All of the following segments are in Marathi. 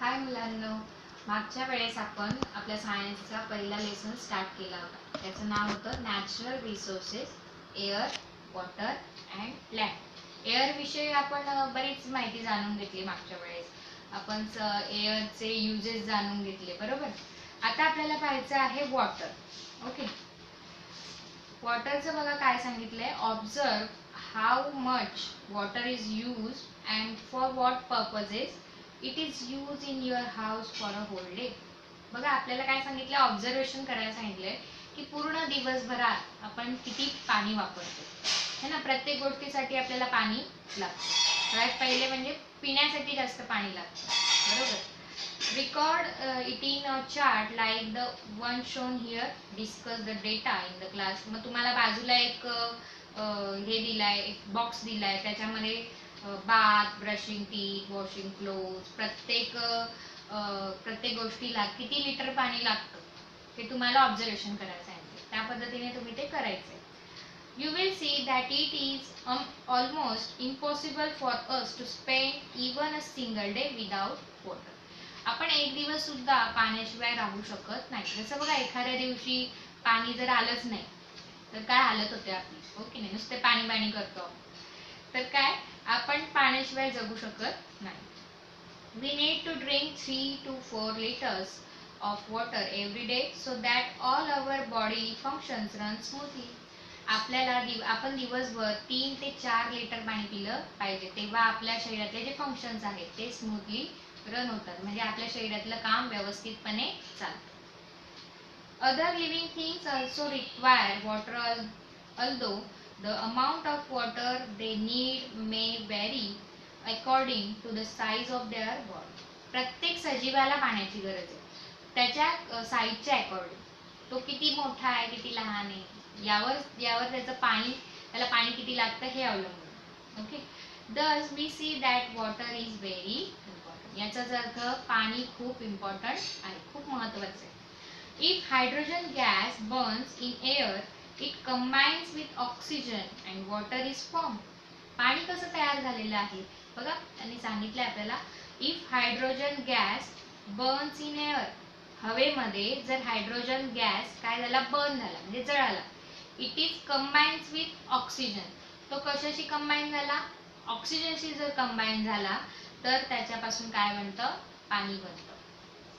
हाय मुलांनो, मागच्या वेळेस आपण आपल्या सायन्सचा पहिला लेसन स्टार्ट केला होता. त्याचं नाव होतं natural resources, air, water and land. Air विषयी आपण बरीच माहिती जाणून घेतली. मागच्या वेळेस आपण एअरचे युजेस जाणून घेतले, बरोबर. आता आपल्याला पाहायचं आहे वॉटर. ओके, वॉटरचं बघा काय सांगितलंय. Observe how much water is use and for what purposes it is use in your house for a whole day. बघा आपल्याला काय सांगितलं, ऑब्झर्वेशन करायला सांगितलंय की पूर्ण दिवसभरात आपण किती पाणी वापरतो, है ना. प्रत्येक गोष्टीसाठी आपल्याला पाणी लागतं. सगळ्यात पहिले म्हणजे पिण्यासाठी जास्त पाणी लागतं, बरोबर. record it in a chart like the one shown here. Discuss the data in the class. मग तुम्हाला बाजूला एक हे दिलाय, एक बॉक्स दिलाय, त्याच्यामध्ये bath, brushing teeth, washing cloth, प्रत्येक गोष्टीला किती लिटर पाणी लागतं हे तुम्हाला ऑब्झर्वेशन करायला सांगितलं. त्या पद्धतीने तुम्ही ते करायचंय. You will see that it is almost impossible for us to spend even a single day without water. आपण एक दिवस सुद्धा पाण्याशिवाय राहू शकत नाही. जसं बघा एखाद्या दिवशी पाणी जर आलंच नाही तर काय हालत होते आपली, हो की नाही. नुसते पाणी पाणी करतो तर काय आपण पाण्याशिवाय जगू शकत नाही. We need to drink 3 to 4 liters of water every day so that all our body functions run smoothly. आपण दिवसभर 3 ते 4 लिटर पाणी पिलं पाहिजे, तेव्हा आपल्या शरीरातले जे फंक्शन्स आहेत ते स्मूथली रन होतात, म्हणजे आपल्या शरीरातलं काम व्यवस्थितपणे चालतं. Other living things also require water, although the amount of water they need may vary according to the size of their body. प्रत्येक सजीवाला पाण्याची गरज आहे, त्याच्या साईजच्या अकॉर्डिंग. तो किती मोठा आहे किती लहान आहे यावर त्याला पाणी किती लागतं हे अवलंबून. Okay, thus we see that water is very important. याचाच अर्थ पाणी खूप इम्पॉर्टंट आहे, खूप महत्त्वाचं आहे. If hydrogen gas burns in air, it combines with oxygen and water is formed. पाणी कसं तयार झालेलं आहे बघा, त्यांनी सांगितलं आपल्याला. If hydrogen gas Burns in air, हवेमध्ये जर हायड्रोजन गॅस काय झाला, बर्न झाला म्हणजे जळाला, it is combines with oxygen. तो कशाशी कंबाईन झाला, ऑक्सिजनशी जर कंबाईन झाला तर त्याच्यापासून काय बनतं, पाणी बनतं,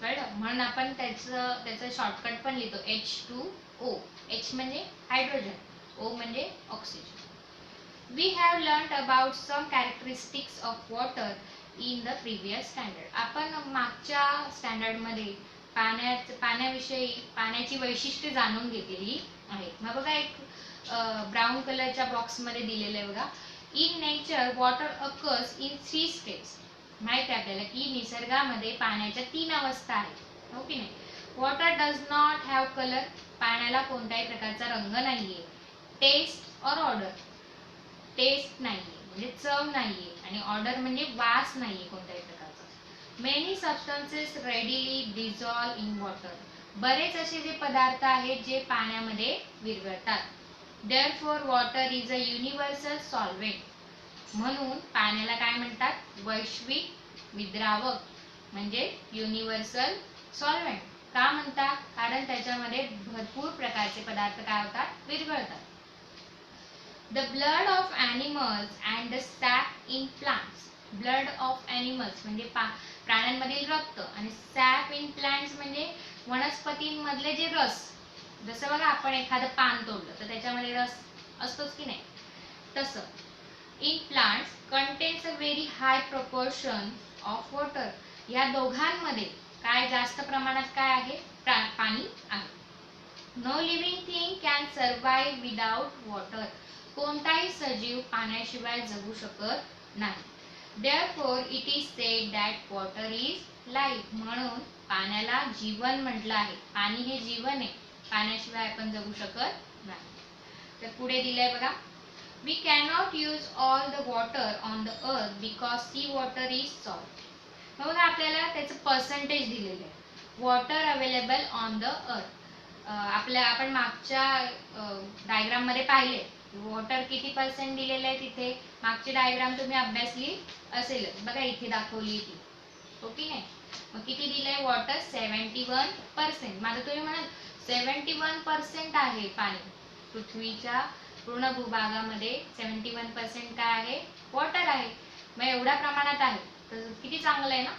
कळलं. म्हणून आपण त्याचं शॉर्टकट पण लिहितो H2O. H म्हणजे हायड्रोजन, O म्हणजे oxygen. We have learned about some characteristics of water in the previous standard. आपण मागच्या स्टँडर्डमध्ये पाण्याविषयी पाण्याची वैशिष्ट्ये जाणून घेतलेली आहेत. मग बघा एक ब्राऊन कलरच्या बॉक्समध्ये दिलेलं आहे बघा. In nature water occurs in 3 states. माहिती आहे आपल्याला की निसर्गामध्ये पाण्याच्या 3 अवस्था आहेत, हो की नाही. Water does not have colour, पाण्याला कोणत्याही प्रकारचा रंग नाहीये. टेस्ट और ऑर्डर, टेस्ट नाहीये म्हणजे चव नाहीये, आणि ऑर्डर म्हणजे वास नाहीये कोणत्याही प्रकारचा. Many substances readily dissolve in water. बरेच असे जे पदार्थ आहेत जे पाण्यामध्ये विरघळतात. Therefore water is a universal solvent. म्हणून पाण्याला काय म्हणतात, वैश्विक विद्रावक म्हणजे युनिव्हर्सल सॉल्व्हेंट. का म्हणतात, कारण त्याच्यामध्ये भरपूर प्रकारचे पदार्थ काय होतात, विरघळतात. The blood of animals and the sap in plants. Blood of animals म्हणजे प्राण्यांमधील रक्त, आणि sap in plants म्हणजे वनस्पतींमधले जे रस. जसं बघा आपण एखादं पान तोडलं तर त्याच्यामध्ये रस असतोच की नाही, तसं in plants contains a very high proportion of water. या दोघांमध्ये काय जास्त प्रमाणात काय आहे, पाणी आहे. No living thing can survive without water. कोणताही सजीव पाण्याशिवाय जगू शकत नाही. Therefore it is said that water is life. म्हणून पाण्याला जीवन म्हटलं आहे. पाणी हे जीवन आहे, पाण्याशिवाय आपण जगू शकत नाही. तर पुढे दिलंय बघा. We cannot use all the water on the earth because sea water is salt. बघा आपल्याला त्याचं पर्सेंटेज दिलेलं आहे. Water available on the earth. आपण मागच्या डायग्राम मध्ये पाहिले वॉटर किती पर्सेंट दिलेलं आहे. तिथे मागची डायग्राम तुम्ही अभ्यासली असेल बघा, इथे दाखवली ती, ओके नाही. मग किती दिलंय वॉटर 71%. माझं तुम्ही म्हणाल 71% आहे पाणी पृथ्वीच्या पूर्ण भूभागामध्ये 71% काय आहे वॉटर आहे. मग एवढ्या प्रमाणात आहे तर किती चांगलं आहे ना.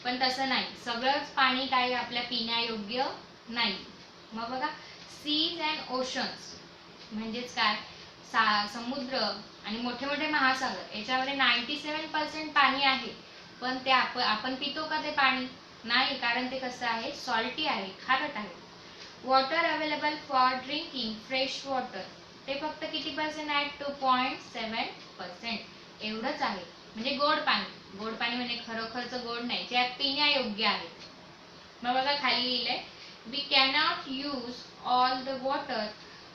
पण तसं नाही, सगळंच पाणी काही आपल्या पिण्यायोग्य नाही. मग बघा सीज अँड ओशन्स म्हणजेच काय समुद्र आणि मोठे मोठे महासागर याच्यामध्ये 97% पाणी आहे. पण ते आपण पितो का ते पाणी? नाही, कारण ते कसं आहे सॉल्टी आहे, खारट आहे. Water available for drinking fresh water ते फक्त किती पर्सेंट आहे 2.7% एवढंच आहे. म्हणजे गोड पाणी, गोड पाणी म्हणजे खरोखरचं गोड नाही, जे पिण्यायोग्य आहे. मग बघा खाली लिहिलंय we cannot use all the water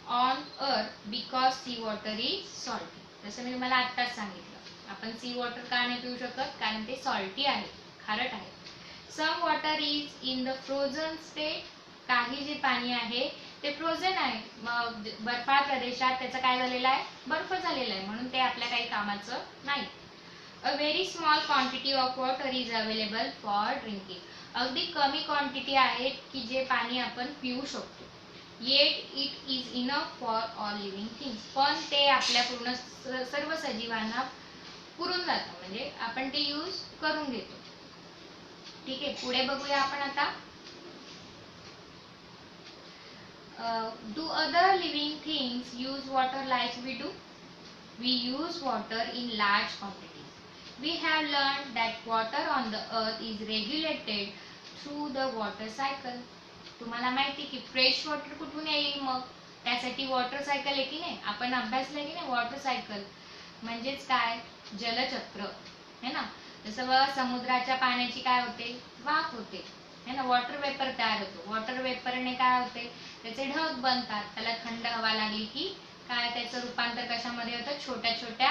on earth because sea water is salty. जसं मी तुम्हाला आत्ताच सांगितलं, आपण सी वॉटर का नाही पिऊ शकत, कारण ते सॉल्टी आहे, खारट आहे. Some water is in the frozen state, काही जे पाणी आहे ते फ्रोझन आहे. मग बर्फाळ प्रदेशात त्याचं काय झालेलं आहे बर्फ झालेला आहे, म्हणून ते आपल्या काही कामाचं नाही. A very small quantity of water is available for drinking, अगदी कमी क्वांटिटी आहे की जे पाणी आपण पिऊ शकतो. Eight it is enough for all living things, पण ते आपल्या पूर्ण सर्व सजीवांना पुरून जातं, म्हणजे आपण ते यूज करून घेतो. ठीक आहे, पुढे बघूया आपण आता. Do other living things use water like we do? We use water in large quantities. We have learned that water on the earth is regulated through the water cycle. तुम्हाला माहिती की फ्रेश वॉटर कुठून येईल, मग त्यासाठी वॉटर सायकल आहे की नाही, आपण अभ्यासलं की नाही. वॉटर सायकल म्हणजेच काय जलचक्र है ना. जसं बघा समुद्राच्या पाण्याची काय होते वाफ होते है ना, वॉटर वेपर तयार होतो. वॉटर वेपरने काय होते त्याचे ढग बनतात, त्याला थंड हवा लागली की काय त्याचं रूपांतर कशामध्ये होतं छोट्या छोट्या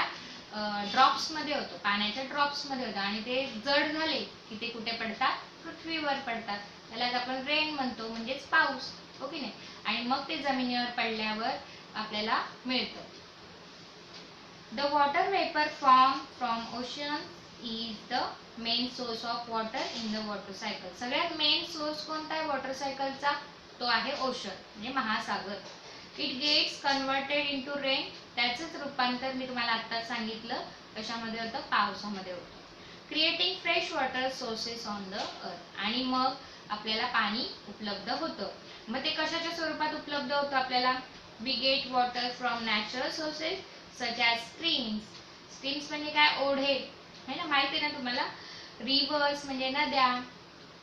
ड्रॉप्स मध्ये होतं, पाण्याच्या ड्रॉप्स मध्ये होतं. आणि ते जड झाले की ते कुठे पडतात पृथ्वीवर पडतात, त्यालाच आपण रेन म्हणतो, म्हणजेच पाऊस, हो की नाही. आणि मग ते जमिनीवर पडल्यावर आपल्याला मिळतं. The water vapour form from ocean is the main source of water in the water cycle. सगळ्यात मेन सोर्स कोणता आहे वॉटर सायकलचा, तो आहे ओशन म्हणजे महासागर. It gets converted into rain, त्याचंच रूपांतर मी तुम्हाला आत्ताच सांगितलं कशामध्ये होतं पावसामध्ये होतं. Creating fresh water sources on the earth, आणि मग आपल्याला पाणी उपलब्ध होतं. मग ते कशाच्या स्वरूपात उपलब्ध होतं आपल्याला. We get water from natural sources such as streams. Streams म्हणजे काय ओढे है ना, माहिती आहे ना तुम्हाला. रिव्हर्स म्हणजे नद्या,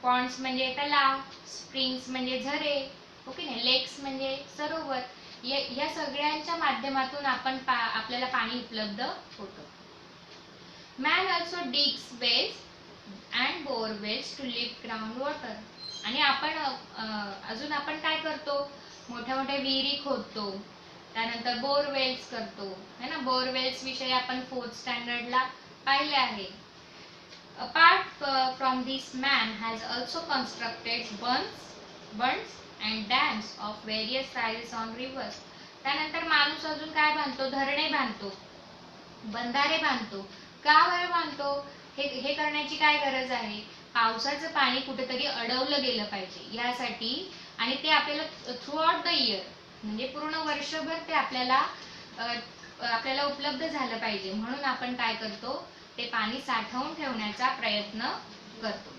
पॉन्ड्स म्हणजे तलाव, स्प्रिंग्स म्हणजे झरे, ओके नाही, लेक्स म्हणजे सरोवर. या सगळ्यांच्या माध्यमातून आपण आपल्याला पाणी उपलब्ध होतं. Man also digs wells and borewells to lift ground water. आणि आपण अजून आपण काय करतो मोठ्या मोठ्या विहिरी खोदतो, त्यानंतर बोरवेल्स करतो है ना. बोरवेल्स विषयी आपण 4th स्टँडर्डला पाहिले आहे. Apart from this, man has also constructed bunds and dams of various sizes on rivers. त्यानंतर माणूस अजून काय बांधतो धरणे बांधतो, बंधारे बांधतो. का बरं बांधतो, हे करण्याची काय गरज आहे, पावसाचं पाणी कुठेतरी अडवलं गेलं पाहिजे यासाठी. आणि ते आपल्याला थ्रू आउट द इयर म्हणजे पूर्ण वर्षभर ते आपल्याला उपलब्ध झालं पाहिजे, म्हणून आपण काय करतो ते पाणी साठवून ठेवण्याचा प्रयत्न करतो.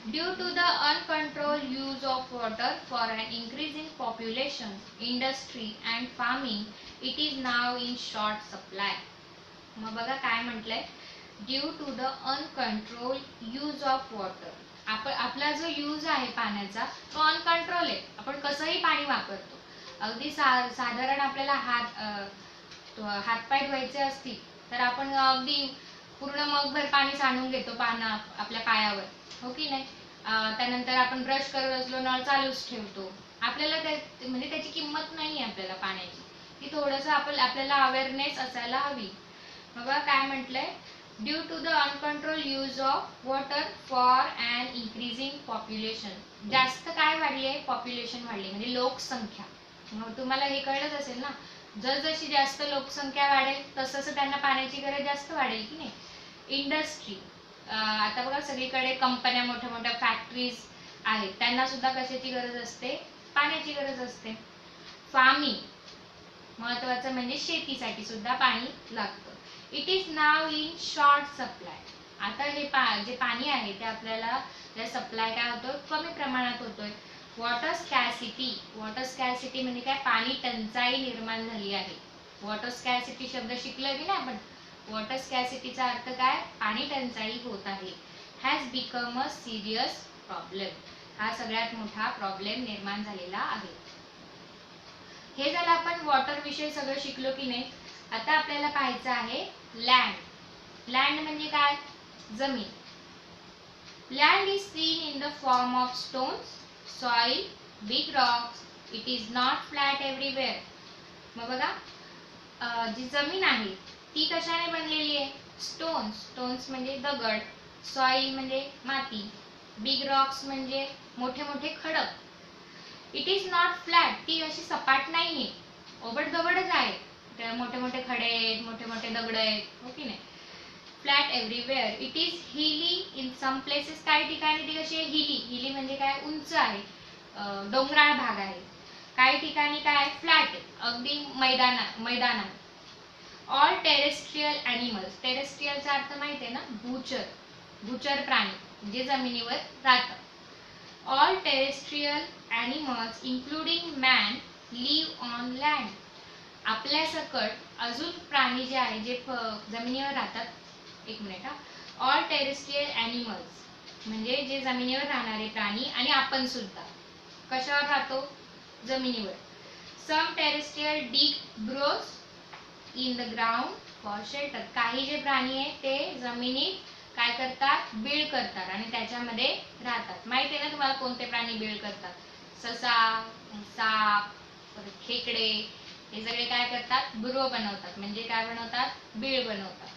Due to the uncontrolled use of water for an increase in population, industry and farming, it is now in short supply. मग बघा काय म्हटलंय, due to the uncontrol use of water. आपला जो यूज आहे पाण्याचा तो अनकंट्रोल आहे, आपण कसंही पाणी वापरतो. अगदी साधारण आपल्याला हातपाय धुवायचे असतील तर आपण अगदी पूर्ण मगभर पाणी सांडून घेतो आपल्या पायावर, हो की नाही. त्यानंतर आपण ब्रश करत असलो नळ चालूच ठेवतो. आपल्याला म्हणजे त्याची किंमत नाही आपल्याला पाण्याची, ती थोडंसं आपल्याला अवेअरनेस असायला हवी. बघा काय म्हटलंय, due to the uncontrol use of water for and increasing population. जास्त काय वाढली आहे, पॉप्युलेशन वाढली म्हणजे लोकसंख्या. मग तुम्हाला हे कळलंच असेल ना, जशी जास्त लोकसंख्या वाढेल तसं त्यांना पाण्याची गरज जास्त वाढेल की नाही. इंडस्ट्री, आता बघा सगळीकडे कंपन्या, मोठ्या मोठ्या फॅक्टरीज आहेत, त्यांना सुद्धा कशाची गरज असते? पाण्याची गरज असते. फार्मिंग महत्वाचं म्हणजे शेतीसाठी सुद्धा पाणी लागतं. It is now in short supply. आता हे जे पाणी आहे ते आपल्याला सप्लाय काय होतं? कमी प्रमाणात होतोय. वॉटर स्कॅसिटी. वॉटर स्कॅसिटी म्हणजे काय? पाणी टंचाई निर्माण झाली आहे. वॉटर स्कॅसिटी शब्द शिकलं की नाही आपण? वॉटर स्कॅसिटीचा अर्थ काय? पाणी टंचाई होत आहे. Has become a serious problem. हा सगळ्यात मोठा प्रॉब्लेम निर्माण झालेला आहे. हे झालं आपण वॉटर विषयी सगळं शिकलो की नाही. आता आपल्याला पाहायचं आहे लँड. लँड म्हणजे काय? जमीन. Land is seen in the form of stones, soil, big Roxx. It is not flat everywhere. मग बघा जी जमीन आहे ती कशाने बनलेली आहे? स्टोन्स. स्टोन्स म्हणजे दगड. सॉइल म्हणजे माती. बिग रॉक्स म्हणजे मोठे मोठे खडक. It is not flat. ती अशी सपाट नाहीये, ओबडधोबडच आहे. त्या मोठे मोठे खडे आहेत, मोठे मोठे दगड आहेत, हो की नाही? Flat everywhere. इट इज हिली इन सम प्लेसेस. काही ठिकाणी ती कशी आहे? हिली. हिली म्हणजे काय? उंच आहे, डोंगराळ भाग आहे. काही ठिकाणी काय? फ्लॅट, अगदी मैदान आहे. All terrestrial animals. टेरेस्ट्रियलचा अर्थ माहिती आहे ना? भूचर. भूचर प्राणी जे जमिनीवर राहतात. All terrestrial animals including man live on land. आपल्या सकट अजून प्राणी जे आहे जे जमिनीवर राहतात. एक मिनिट हा. ऑल टेरेस्ट्रियल ॲनिमल्स म्हणजे जे जमिनीवर राहणारे प्राणी आणि आपण सुद्धा कशावर राहतो? जमिनीवर. Some terrestrial dig burrows in the ground for shelter. काही जे प्राणी आहेत ते जमिनीत काय करतात? बीळ करतात आणि त्याच्यामध्ये राहतात. माहिती आहे ना तुम्हाला कोणते प्राणी बीळ करतात? ससा, साप, खेकडे, हे सगळे काय करतात? बुरो बनवतात. म्हणजे काय बनवतात? बीळ बनवतात.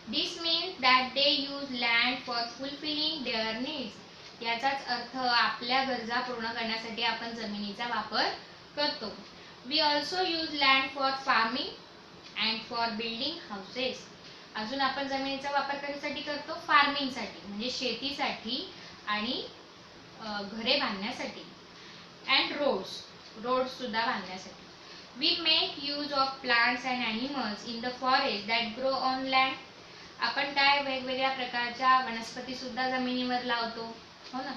This means that they use land for fulfilling their needs. याचाच अर्थ आपल्या गरजा पूर्ण करण्यासाठी आपण जमिनीचा वापर करतो. We also use land for farming and for building houses. अजून आपण जमिनीचा वापर कशासाठी करतो? फार्मिंगसाठी म्हणजे शेतीसाठी आणि घरे बांधण्यासाठी. अँड रोड्स सुद्धा बांधण्यासाठी. We make use of plants and animals in the forest that grow on land. आपण काय वेगवेगळ्या प्रकारच्या वनस्पती सुद्धा जमिनीवर लावतो, हो ना?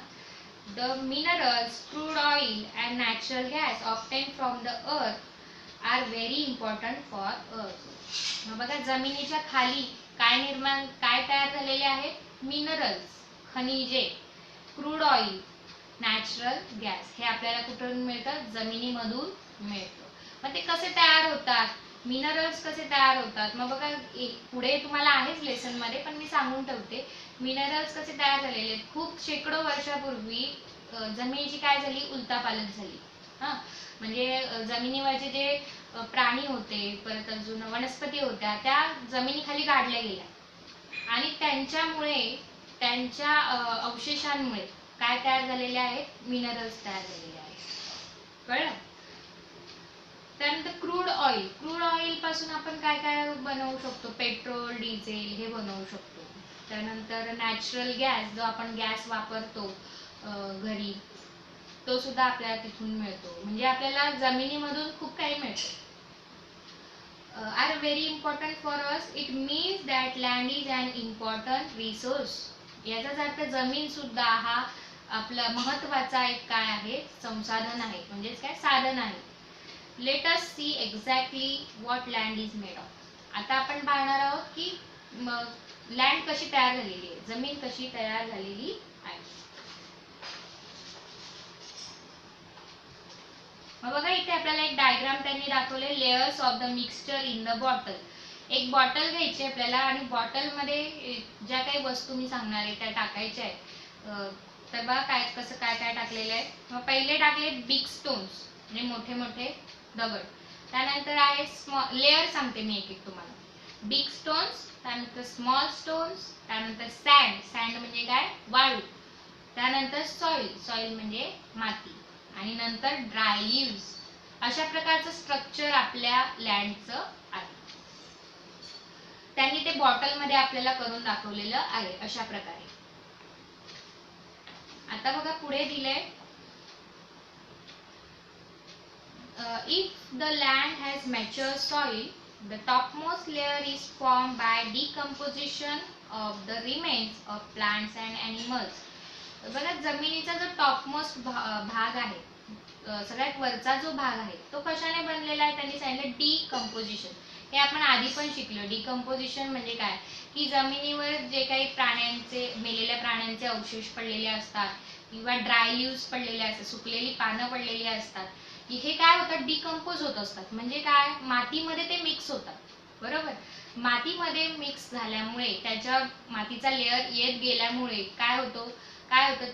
The minerals, crude oil and natural gas obtain from the earth are very important for earth. मग बघा जमिनीच्या खाली काय तयार झालेले आहेत? मिनरल्स, खनिजे, क्रूड ऑइल, नॅचरल गॅस. हे आपल्याला कुठून मिळतं? जमिनीमधून मिळतं. मग ते कसे तयार होतात? मिनरल्स कसे तयार होतात? मग बघा पुढे तुम्हाला आहेच लेसन मध्ये, पण मी सांगून ठेवते. मिनरल्स कसे तयार झालेले आहेत? खूप शेकडो वर्षापूर्वी जमिनीची काय झाली? उलथापालथ झाली. म्हणजे जमिनीवरचे जे प्राणी होते, परत अजून वनस्पती होत्या, त्या जमिनीखाली गाडल्या गेल्या आणि त्यांच्या अवशेषांमुळे काय तयार झालेले आहेत? मिनरल्स तयार झालेले आहेत. कळलं? त्यानंतर क्रूड ऑइल. क्रूड ऑइल पासून आपण काय काय बनवू शकतो? पेट्रोल, डिझेल हे बनवू शकतो. त्यानंतर नॅचरल गॅस, जो आपण गॅस वापरतो घरी, तो सुद्धा आपल्याला तिथून मिळतो. म्हणजे आपल्याला जमिनीमधून खूप काही मिळतं. Are very important for us. It means that land is an important resource. याचाच अर्थ जमीन सुद्धा हा आपला महत्वाचा एक काय आहे? संसाधन आहे, म्हणजेच काय? साधन आहे. Let us see exactly what land is made of. आता आपण पाहणार आहोत की लँड कशी तयार झालेली आहे, जमीन कशी तयार झालेली आहे. मग बघा इथे आपल्याला एक डायग्राम त्यांनी दाखवले. Layers of the mixture in the bottle. एक बॉटल घ्यायची आपल्याला आणि बॉटलमध्ये ज्या काही वस्तू मी सांगणार आहे त्या टाकायच्या आहेत. तर बघा कसं काय टाकलेलं आहे. मग पहिले टाकले बिग स्टोन्स म्हणजे मोठे मोठे दगड. त्यानंतर आहे लेअर सांगते मी एक एक तुम्हाला. बिग स्टोन्स, त्यानंतर स्मॉल स्टोन्स, त्यानंतर सँड म्हणजे काय? वाळू. त्यानंतर सॉइल म्हणजे माती आणि नंतर ड्राय लीव्स. अशा प्रकारचं स्ट्रक्चर आपल्या लँडचं आहे. त्यांनी ते बॉटल मध्ये आपल्याला करून दाखवलेलं आहे अशा प्रकारे. आता बघा पुढे दिलंय, if the land has mature soil, the topmost layer is formed by decomposition of the remains of plants and animals. बघा जमिनीचा जो टॉपमोस्ट भाग आहे, सगळ्यात वरचा जो भाग आहे तो कशाने बनलेला आहे, त्यांनी सांगितलं डिकम्पोजिशन. हे आपण आधी पण शिकलो. डिकम्पोजिशन म्हणजे काय की जमिनीवर जे काही प्राण्यांचे, मेलेल्या प्राण्यांचे अवशेष पडलेले असतात किंवा ड्राय लिव्स पडलेले असतात, सुकलेली पानं पडलेली असतात, हे काय होतात, डिकम्पोज होत असतात. म्हणजे काय, मातीमध्ये ते मिक्स होतात. बरोबर, मातीमध्ये मिक्स झाल्यामुळे त्याच्या मातीचा लेअर येत गेल्यामुळे काय होतं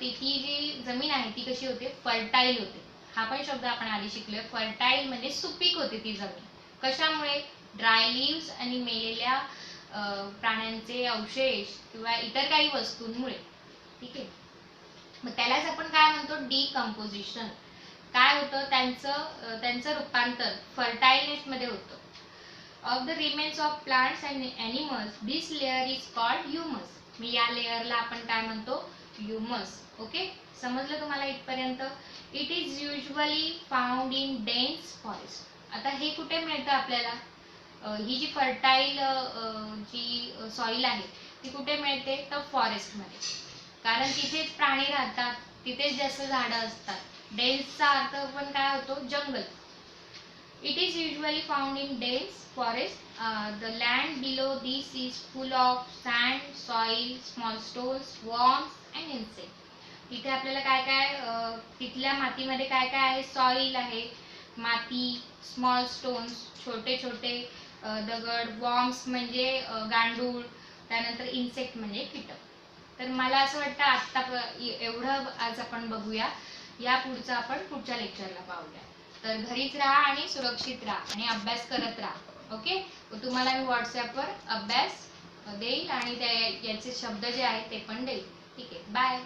ती जी जमीन आहे ती कशी होते, फर्टाईल होते. हा पण शब्द आपण आधी शिकलोय. फर्टाईल म्हणजे सुपीक होते ती जमीन. कशामुळे, ड्राय लिव्स आणि मेलेल्या प्राण्यांचे अवशेष किंवा इतर काही वस्तूंमुळे. ठीक आहे, मग त्यालाच आपण काय म्हणतो, डिकम्पोजिशन. काय होतं, त्यांचं रूपांतर फर्टाईलनेस मध्ये होतं. Of the remains of plants and animals this layer is called humus. मी या लेअरला आपण काय म्हणतो, ह्युमस. ओके, समजलं तुम्हाला इथपर्यंत. It is usually found in dense forest. आता हे कुठे मिळतं आपल्याला, ही जी फर्टाईल जी सॉइल आहे ती कुठे मिळते, तर फॉरेस्टमध्ये. कारण तिथेच प्राणी राहतात, तिथेच जास्त झाडं असतात. डेन्सचा अर्थ पण काय होतो, जंगल. It is usually found in dense forest. The land below this is full of sand, soil, small stones, worms and insect. तिथे आपल्याला काय काय, तिथल्या मातीमध्ये काय काय आहे, सॉइल आहे, माती, स्मॉल स्टोन्स छोटे छोटे दगड, वॉर्म्स म्हणजे गांडूळ, त्यानंतर इन्सेक्ट म्हणजे कीटक. तर मला असं वाटतं आत्ता एवढं आज आपण बघूया. या पुढचं आपण पुढच्या लेक्चरला पाहूया. तर घरीच राहा आणि सुरक्षित राहा आणि अभ्यास करत राहा. ओके, तुम्हाला मी व्हॉट्सॲपवर अभ्यास देईल आणि याचे शब्द जे आहेत ते पण देईल. ठीक आहे, बाय.